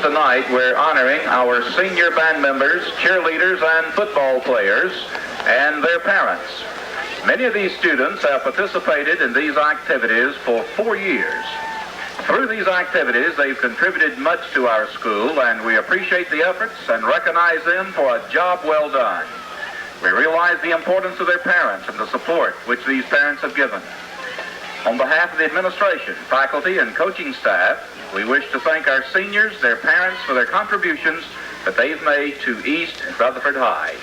tonight we're honoring our senior band members, cheerleaders, and football players, and their parents. Many of these students have participated in these activities for 4 years. Through these activities, they've contributed much to our school, and we appreciate the efforts and recognize them for a job well done. We realize the importance of their parents and the support which these parents have given. On behalf of the administration, faculty, and coaching staff, we wish to thank our seniors, their parents, for their contributions that they've made to East Rutherford High.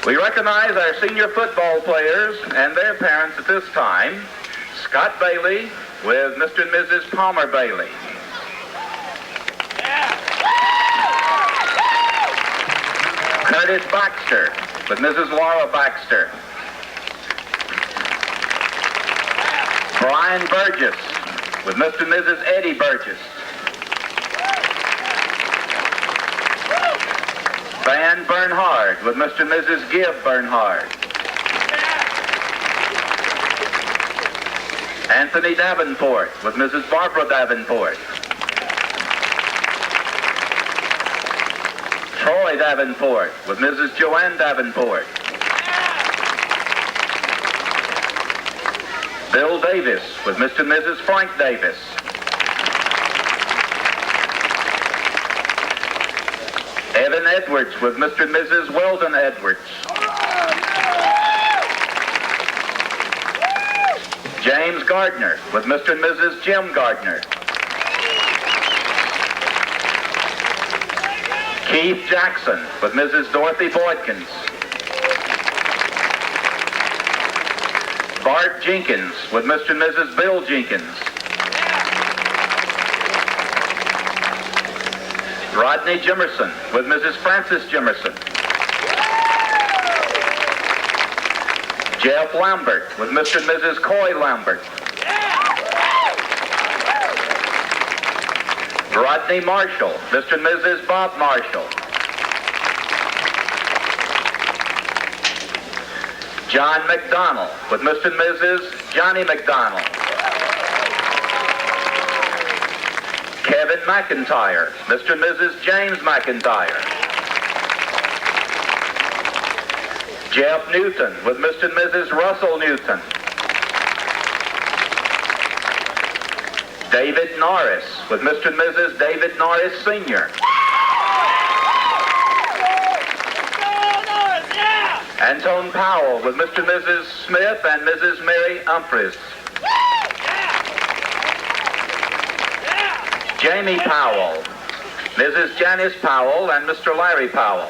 We recognize our senior football players and their parents at this time. Scott Bailey with Mr. and Mrs. Palmer Bailey. Curtis Baxter with Mrs. Laura Baxter. Brian Burgess with Mr. and Mrs. Eddie Burgess. Van Bernhard with Mr. and Mrs. Gibb Bernhard. Anthony Davenport with Mrs. Barbara Davenport. Troy Davenport with Mrs. Joanne Davenport. Bill Davis with Mr. and Mrs. Frank Davis. Evan Edwards with Mr. and Mrs. Weldon Edwards. James Gardner with Mr. and Mrs. Jim Gardner. Keith Jackson with Mrs. Dorothy Boydkins. Bart Jenkins with Mr. and Mrs. Bill Jenkins. Rodney Jimerson with Mrs. Frances Jimerson. Jeff Lambert with Mr. and Mrs. Coy Lambert. Rodney Marshall, Mr. and Mrs. Bob Marshall. John McDonald with Mr. and Mrs. Johnny McDonald. Kevin McIntyre, Mr. and Mrs. James McIntyre. Jeff Newton with Mr. and Mrs. Russell Newton. David Norris with Mr. and Mrs. David Norris Sr. Antone Powell with Mr. and Mrs. Smith and Mrs. Mary Humphreys. Jamie Powell, Mrs. Janice Powell and Mr. Larry Powell.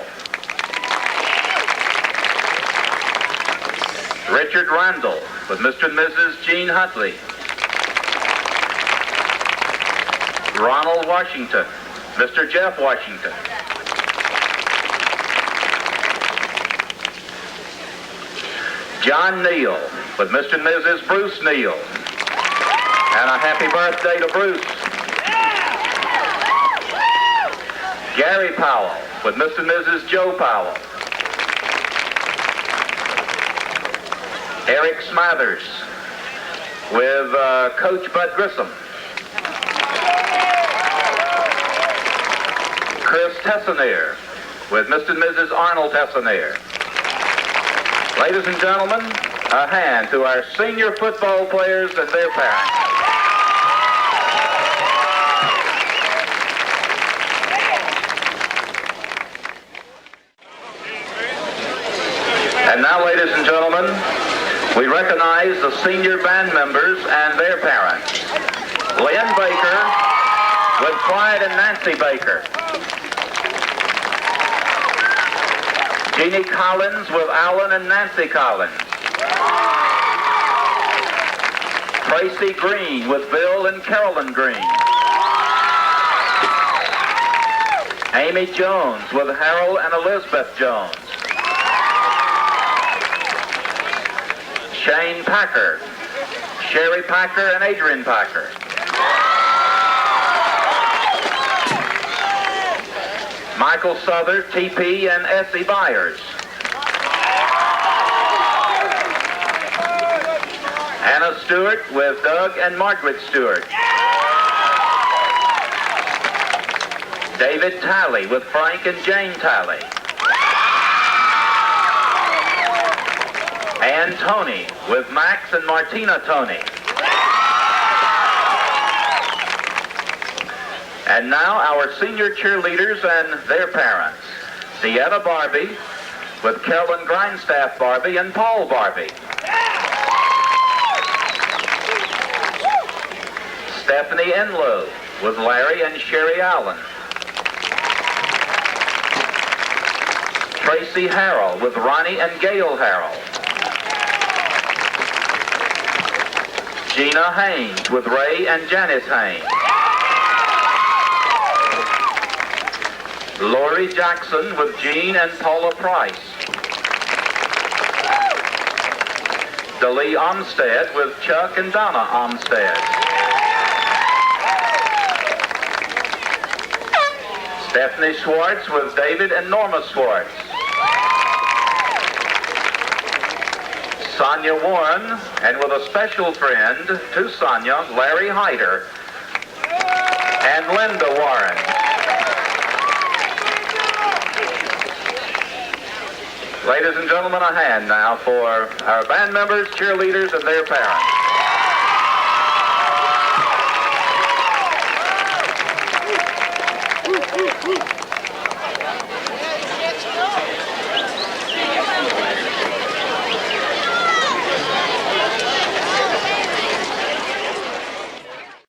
Richard Randall with Mr. and Mrs. Jean Huntley. Ronald Washington, Mr. Jeff Washington. John Neal with Mr. and Mrs. Bruce Neal. And a happy birthday to Bruce. Gary Powell with Mr. and Mrs. Joe Powell. Eric Smathers with Coach Bud Grissom. Chris Tessanier with Mr. and Mrs. Arnold Tessanier. Ladies and gentlemen, a hand to our senior football players and their parents. And now, ladies and gentlemen, we recognize the senior band members and their parents. Lynn Baker with Clyde and Nancy Baker. Jeannie Collins with Alan and Nancy Collins. Tracy Green with Bill and Carolyn Green. Amy Jones with Harold and Elizabeth Jones. Shane Packer, Sherry Packer and Adrian Packer. Michael Souther, TP and Essie Byers. Anna Stewart with Doug and Margaret Stewart. David Talley with Frank and Jane Talley. Ann Tony with Max and Martina Tony. And now our senior cheerleaders and their parents. Deetta Barbie with Carolyn Grindstaff Barbie and Paul Barbie. Stephanie Enlow with Larry and Sherry Allen. Tracy Harrell with Ronnie and Gail Harrell. Gina Haynes with Ray and Janice Haynes. Lori Jackson with Jean and Paula Price. Delee Omstead with Chuck and Donna Omstead. Stephanie Schwartz with David and Norma Schwartz. Sonia Warren, and with a special friend to Sonia, Larry Hyder, and Linda Warren. Ladies and gentlemen, a hand now for our band members, cheerleaders, and their parents.